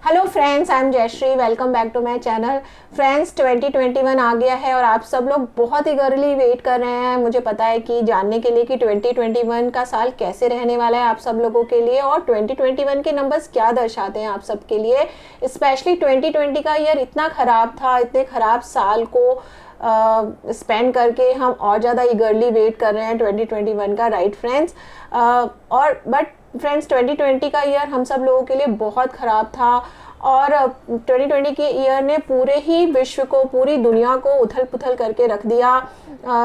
Hello friends, I am Jayashree. Welcome back to my channel. Friends, 2021 आ गया है और आप सब लोग बहुत ही ईगरली वेट कर रहे हैं, मुझे पता है, कि जानने के लिए कि 2021 का साल कैसे रहने वाला है आप सब लोगों के लिए और 2021 के नंबर्स क्या दर्शाते हैं आप सब के लिए। स्पेशली 2020 का ईयर इतना ख़राब था, इतने ख़राब साल को स्पेंड करके हम और ज़्यादा ईगरली वेट कर रहे हैं 2021 का, राइट फ्रेंड्स। और बट फ्रेंड्स, 2020 का ईयर हम सब लोगों के लिए बहुत ख़राब था और 2020 के ईयर ने पूरे ही विश्व को, पूरी दुनिया को उथल पुथल करके रख दिया।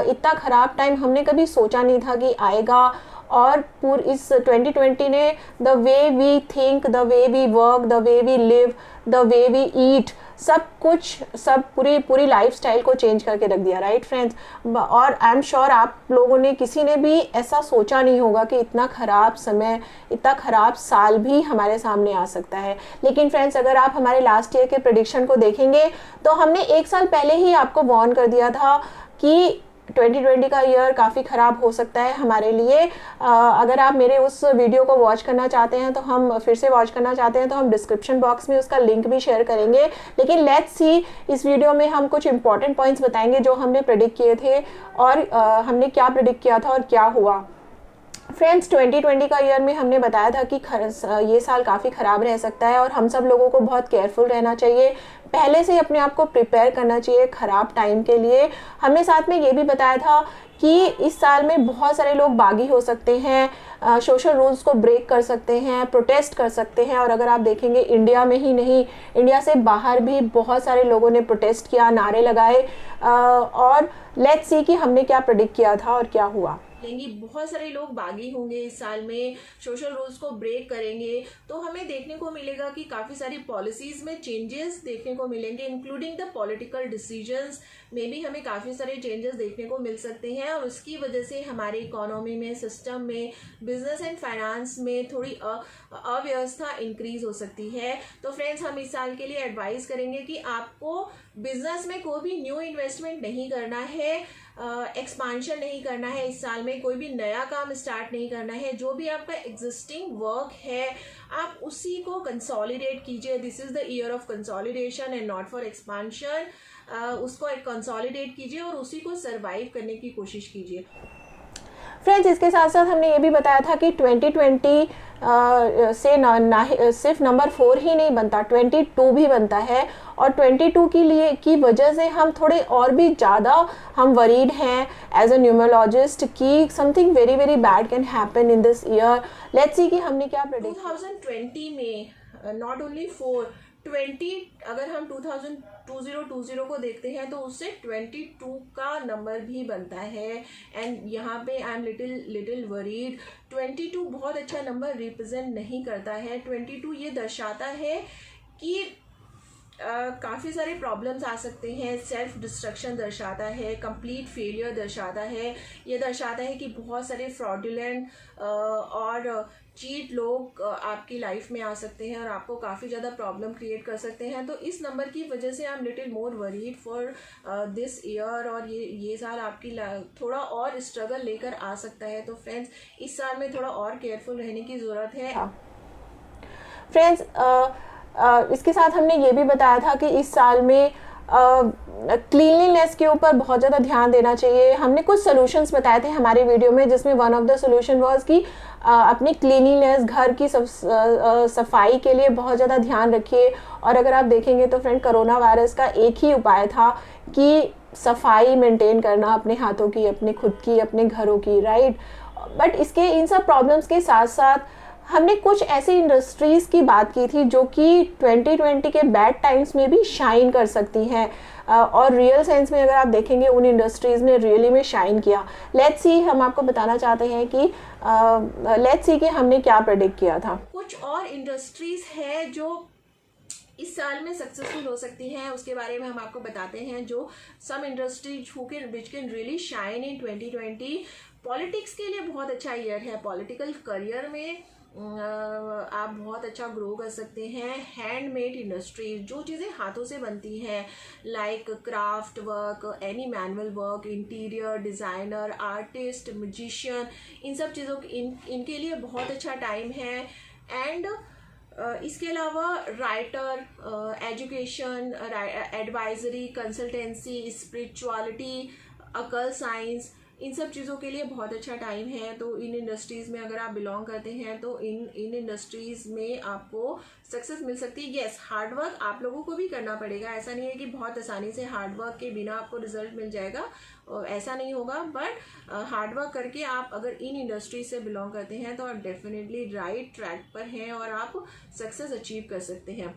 इतना ख़राब टाइम हमने कभी सोचा नहीं था कि आएगा। और इस 2020 ने the way we think, the way we work, the way we live, the way we eat, सब कुछ, सब पूरी लाइफस्टाइल को चेंज करके रख दिया, राइट फ्रेंड्स। और आई एम श्योर आप लोगों ने, किसी ने भी ऐसा सोचा नहीं होगा कि इतना ख़राब समय, इतना ख़राब साल भी हमारे सामने आ सकता है। लेकिन फ्रेंड्स, अगर आप हमारे लास्ट ईयर के प्रेडिक्शन को देखेंगे तो हमने एक साल पहले ही आपको वार्न कर दिया था कि 2020 का ईयर काफ़ी ख़राब हो सकता है हमारे लिए। अगर आप मेरे उस वीडियो को वॉच करना चाहते हैं तो हम फिर से वॉच करना चाहते हैं तो हम डिस्क्रिप्शन बॉक्स में उसका लिंक भी शेयर करेंगे। लेकिन लेट्स सी, इस वीडियो में हम कुछ इंपॉर्टेंट पॉइंट्स बताएंगे जो हमने प्रेडिक्ट किए थे और हमने क्या प्रेडिक्ट किया था और क्या हुआ। फ्रेंड्स, 2020 का ईयर में हमने बताया था कि ये साल काफ़ी ख़राब रह सकता है और हम सब लोगों को बहुत केयरफुल रहना चाहिए, पहले से अपने आप को प्रिपेयर करना चाहिए ख़राब टाइम के लिए। हमने साथ में ये भी बताया था कि इस साल में बहुत सारे लोग बागी हो सकते हैं, सोशल रूल्स को ब्रेक कर सकते हैं, प्रोटेस्ट कर सकते हैं। और अगर आप देखेंगे, इंडिया में ही नहीं, इंडिया से बाहर भी बहुत सारे लोगों ने प्रोटेस्ट किया, नारे लगाए। और लेट्स सी कि हमने क्या प्रेडिक्ट किया था और क्या हुआ। लेंगे बहुत सारे लोग बागी होंगे इस साल में, सोशल रूल्स को ब्रेक करेंगे, तो हमें देखने को मिलेगा कि काफ़ी सारी पॉलिसीज़ में चेंजेस देखने को मिलेंगे, इंक्लूडिंग द पॉलिटिकल डिसीजंस में भी हमें काफ़ी सारे चेंजेस देखने को मिल सकते हैं। और उसकी वजह से हमारे इकोनॉमी में, सिस्टम में, बिजनेस एंड फाइनेंस में थोड़ी अव्यवस्था इंक्रीज हो सकती है। तो फ्रेंड्स, हम इस साल के लिए एडवाइस करेंगे कि आपको बिजनेस में कोई भी न्यू इन्वेस्टमेंट नहीं करना है, एक्सपांशन नहीं करना है, इस साल में कोई भी नया काम स्टार्ट नहीं करना है। जो भी आपका एग्जिस्टिंग वर्क है आप उसी को कंसोलिडेट कीजिए। This is the year of consolidation and not for expansion. उसको एक कंसोलिडेट कीजिए और उसी को सरवाइव करने की कोशिश कीजिए। फ्रेंड्स, इसके साथ साथ हमने ये भी बताया था कि 2020 से सिर्फ नंबर 4 ही नहीं बनता, 22 भी बनता है। और 22 की वजह से हम थोड़े और भी ज़्यादा हम वरीड हैं एज अ न्यूमरोलॉजिस्ट कि something very very bad can happen in this year. Let's see कि हमने क्या प्रेडिक्ट। 2020 में नॉट ओनली 420, अगर हम 2020 को देखते हैं तो उससे 22 का नंबर भी बनता है। एंड यहाँ पे आई एम लिटिल वरीड। 22 बहुत अच्छा नंबर रिप्रेजेंट नहीं करता है। 22 ये दर्शाता है कि काफ़ी सारे प्रॉब्लम्स आ सकते हैं, सेल्फ डिस्ट्रक्शन दर्शाता है, कंप्लीट फेलियर दर्शाता है। ये दर्शाता है कि बहुत सारे फ्रॉडुलेंट और चीट लोग आपकी लाइफ में आ सकते हैं और आपको काफ़ी ज़्यादा प्रॉब्लम क्रिएट कर सकते हैं। तो इस नंबर की वजह से I am little more worried for this year. और ये साल आपकी थोड़ा और स्ट्रगल लेकर आ सकता है। तो फ्रेंड्स, इस साल में थोड़ा और केयरफुल रहने की ज़रूरत है। फ्रेंड्स, इसके साथ हमने ये भी बताया था कि इस साल में क्लीनलीनेस के ऊपर बहुत ज़्यादा ध्यान देना चाहिए। हमने कुछ सोल्यूशंस बताए थे हमारे वीडियो में, जिसमें one of the solution was कि अपनी क्लीनलीनेस, घर की सफाई के लिए बहुत ज़्यादा ध्यान रखिए। और अगर आप देखेंगे तो फ्रेंड, कोरोना वायरस का एक ही उपाय था कि सफाई मेंटेन करना, अपने हाथों की, अपने खुद की, अपने घरों की, राइट। बट इन सब प्रॉब्लम्स के साथ साथ हमने कुछ ऐसी इंडस्ट्रीज़ की बात की थी जो कि 2020 के बैड टाइम्स में भी शाइन कर सकती हैं। और रियल सेंस में अगर आप देखेंगे, उन इंडस्ट्रीज़ ने रियली में शाइन किया। लेट्स सी, हम आपको बताना चाहते हैं कि लेट्स सी कि हमने क्या प्रेडिक्ट किया था। कुछ और इंडस्ट्रीज़ है जो इस साल में सक्सेसफुल हो सकती हैं, उसके बारे में हम आपको बताते हैं। जो some industries which can really shine in 2020। Politics के लिए बहुत अच्छा ईयर है। पॉलिटिकल करियर में आप बहुत अच्छा ग्रो कर सकते हैं। हैंडमेड इंडस्ट्रीज, जो चीज़ें हाथों से बनती हैं, like craft work, any manual work, interior designer, artist, musician, इन सब चीज़ों इनके लिए बहुत अच्छा टाइम है। एंड इसके अलावा writer, education, advisory, consultancy, spirituality, अकल साइंस, इन सब चीज़ों के लिए बहुत अच्छा टाइम है। तो इन इंडस्ट्रीज़ में अगर आप बिलोंग करते हैं तो इन इंडस्ट्रीज़ में आपको सक्सेस मिल सकती है। येस, हार्डवर्क आप लोगों को भी करना पड़ेगा, ऐसा नहीं है कि बहुत आसानी से हार्डवर्क के बिना आपको रिजल्ट मिल जाएगा, ऐसा नहीं होगा। बट हार्डवर्क करके आप अगर इन इंडस्ट्री से बिलोंग करते हैं तो आप डेफिनेटली राइट ट्रैक पर हैं और आप सक्सेस अचीव कर सकते हैं।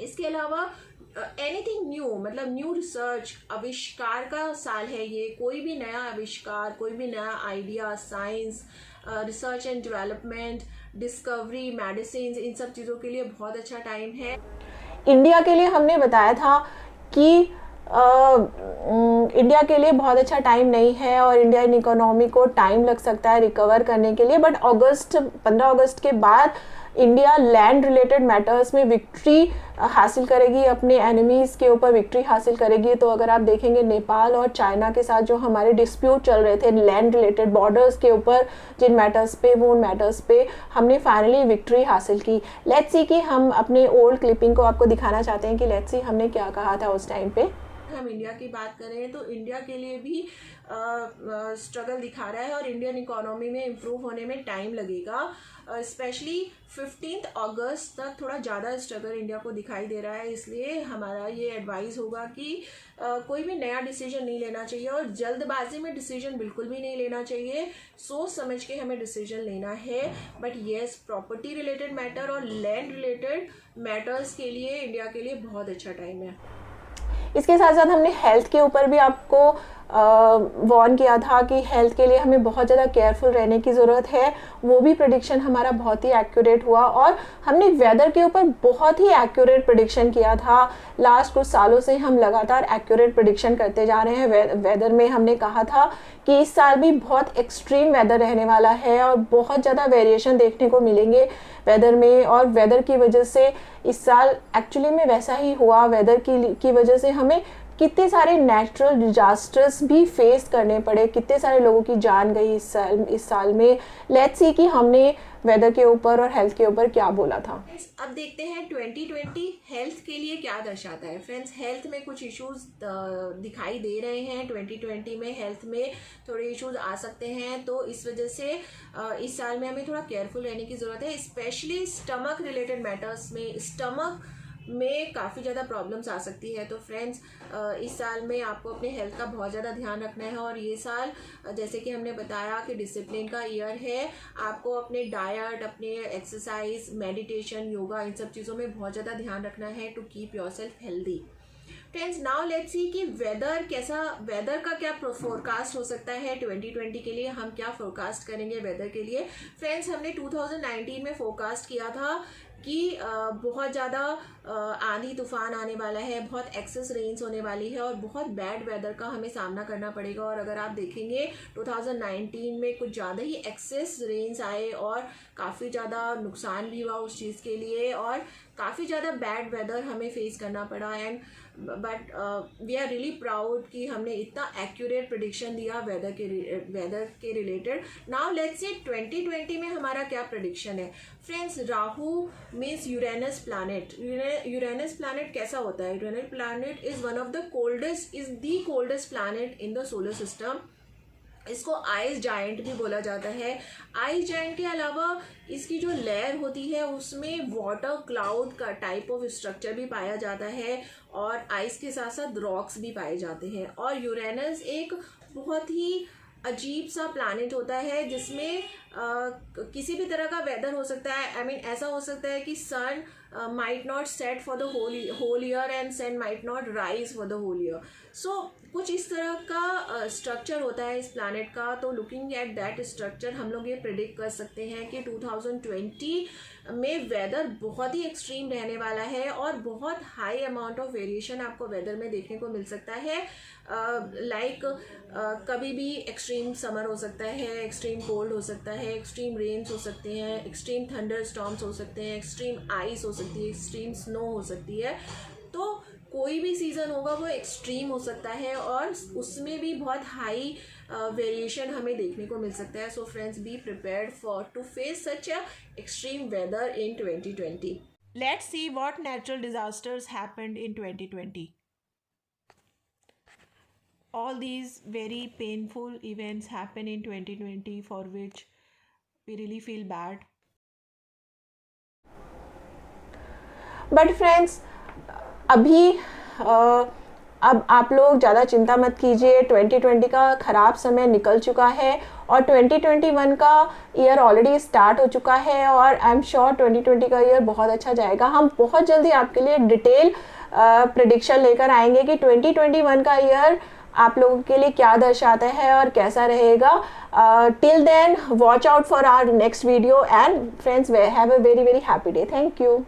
इसके अलावा एनीथिंग न्यू, मतलब न्यू रिसर्च, आविष्कार का साल है ये। कोई भी नया आविष्कार, कोई भी नया idea, science, research and development, discovery, medicine, इन सब चीज़ों के लिए बहुत अच्छा टाइम है। इंडिया के लिए हमने बताया था कि इंडिया के लिए बहुत अच्छा टाइम नहीं है और इंडियन इकोनॉमी को टाइम लग सकता है रिकवर करने के लिए। बट 15 अगस्त के बाद इंडिया लैंड रिलेटेड मैटर्स में विक्ट्री हासिल करेगी, अपने एनिमीज़ के ऊपर विक्ट्री हासिल करेगी। तो अगर आप देखेंगे नेपाल और चाइना के साथ जो हमारे डिस्प्यूट चल रहे थे लैंड रिलेटेड बॉर्डर्स के ऊपर, जिन मैटर्स पे, वो मैटर्स पे हमने फाइनली विक्ट्री हासिल की। लेट्स सी कि हम अपने ओल्ड क्लिपिंग को आपको दिखाना चाहते हैं कि लेट्स सी हमने क्या कहा था उस टाइम पे। हम इंडिया की बात करें तो इंडिया के लिए भी स्ट्रगल दिखा रहा है और इंडियन इकोनॉमी में इम्प्रूव होने में टाइम लगेगा। स्पेशली 15 अगस्त तक थोड़ा ज़्यादा स्ट्रगल इंडिया को दिखाई दे रहा है। इसलिए हमारा ये एडवाइस होगा कि कोई भी नया डिसीजन नहीं लेना चाहिए और जल्दबाजी में डिसीजन बिल्कुल भी नहीं लेना चाहिए। सोच समझ के हमें डिसीजन लेना है। But yes, property related matter और लैंड रिलेटेड मैटर्स के लिए इंडिया के लिए बहुत अच्छा टाइम है। इसके साथ साथ हमने हेल्थ के ऊपर भी आपको वार्न किया था कि हेल्थ के लिए हमें बहुत ज़्यादा केयरफुल रहने की ज़रूरत है। वो भी प्रेडिक्शन हमारा बहुत ही एक्यूरेट हुआ और हमने वेदर के ऊपर बहुत ही एक्यूरेट प्रेडिक्शन किया था। लास्ट कुछ सालों से हम लगातार एक्यूरेट प्रेडिक्शन करते जा रहे हैं। वेदर में हमने कहा था कि इस साल भी बहुत एक्सट्रीम वेदर रहने वाला है और बहुत ज़्यादा वेरिएशन देखने को मिलेंगे वेदर में। और वेदर की वजह से इस साल एक्चुअली में वैसा ही हुआ। वेदर की वजह से हमें कितने सारे नेचुरल डिजास्टर्स भी फेस करने पड़े, कितने सारे लोगों की जान गई इस साल में। लेट्स सी कि हमने वेदर के ऊपर और हेल्थ के ऊपर क्या बोला था। अब देखते हैं 2020 हेल्थ के लिए क्या दर्शाता है। फ्रेंड्स, हेल्थ में कुछ इश्यूज दिखाई दे रहे हैं। 2020 में हेल्थ में थोड़े इश्यूज आ सकते हैं, तो इस वजह से इस साल में हमें थोड़ा केयरफुल रहने की ज़रूरत है। स्पेशली स्टमक रिलेटेड मैटर्स में, स्टमक में काफ़ी ज़्यादा प्रॉब्लम्स आ सकती है। तो फ्रेंड्स, इस साल में आपको अपने हेल्थ का बहुत ज़्यादा ध्यान रखना है। और ये साल जैसे कि हमने बताया कि डिसिप्लिन का ईयर है। आपको अपने डाइट, अपने एक्सरसाइज, मेडिटेशन, योगा, इन सब चीज़ों में बहुत ज़्यादा ध्यान रखना है to keep yourself healthy. Friends, now let's see कि वेदर का क्या फोरकास्ट हो सकता है 2020 के लिए। हम क्या फोरकास्ट करेंगे वेदर के लिए। फ्रेंड्स, हमने 2019 में फोरकास्ट किया था कि बहुत ज़्यादा आंधी तूफान आने वाला है, बहुत एक्सेस रेन्स होने वाली है और बहुत बैड वेदर का हमें सामना करना पड़ेगा। और अगर आप देखेंगे 2019 में कुछ ज़्यादा ही एक्सेस रेन्स आए और काफ़ी ज़्यादा नुकसान भी हुआ उस चीज़ के लिए और काफ़ी ज़्यादा बैड वेदर हमें फेस करना पड़ा। And but we are really proud कि हमने इतना एक्यूरेट प्रेडिक्शन दिया वेदर के रिलेटेड। नाउ लेट्स सी 2020 में हमारा क्या प्रेडिक्शन है। Friends, Rahu means Uranus planet. Uranus planet कैसा होता है? Uranus planet is one of the coldest planet in the solar system. इसको आइस जायंट भी बोला जाता है। आइस जायंट के अलावा इसकी जो लेयर होती है उसमें वाटर क्लाउड का टाइप ऑफ स्ट्रक्चर भी पाया जाता है और आइस के साथ साथ रॉक्स भी पाए जाते हैं। और यूरेनस एक बहुत ही अजीब सा प्लैनेट होता है जिसमें किसी भी तरह का वेदर हो सकता है। I mean, ऐसा हो सकता है कि सन might not set for the whole year and sun might not rise for the whole year. So कुछ इस तरह का स्ट्रक्चर होता है इस प्लैनेट का। तो लुकिंग एट दैट स्ट्रक्चर हम लोग ये प्रिडिक्ट कर सकते हैं कि 2020 में वेदर बहुत ही एक्सट्रीम रहने वाला है और बहुत हाई अमाउंट ऑफ वेरिएशन आपको वेदर में देखने को मिल सकता है। कभी भी एक्सट्रीम समर हो सकता है, एक्सट्रीम कोल्ड हो सकता है, एक्सट्रीम रेन्स हो सकते हैं, एक्सट्रीम थंडर स्टॉर्म्स हो सकते हैं, एक्सट्रीम आइस हो सकती है, एक्सट्रीम स्नो हो सकती है। तो कोई भी सीज़न होगा वो एक्सट्रीम हो सकता है और उसमें भी बहुत हाई वेरिएशन हमें देखने को मिल सकता है. So friends, be prepared for to face such a extreme weather in 2020. Let's see what natural disasters happened in 2020. All these very painful events happen in 2020 for which we really feel bad. But friends, अभी अब आप लोग ज़्यादा चिंता मत कीजिए. 2020 का ख़राब समय निकल चुका है और 2021 का ईयर ऑलरेडी स्टार्ट हो चुका है और आई एम श्योर 2020 का ईयर बहुत अच्छा जाएगा. हम बहुत जल्दी आपके लिए डिटेल प्रेडिक्शन लेकर आएंगे कि 2021 का ईयर आप लोगों के लिए क्या दर्शाता है और कैसा रहेगा. Till then watch out for our next video and friends have a very very happy day. Thank you.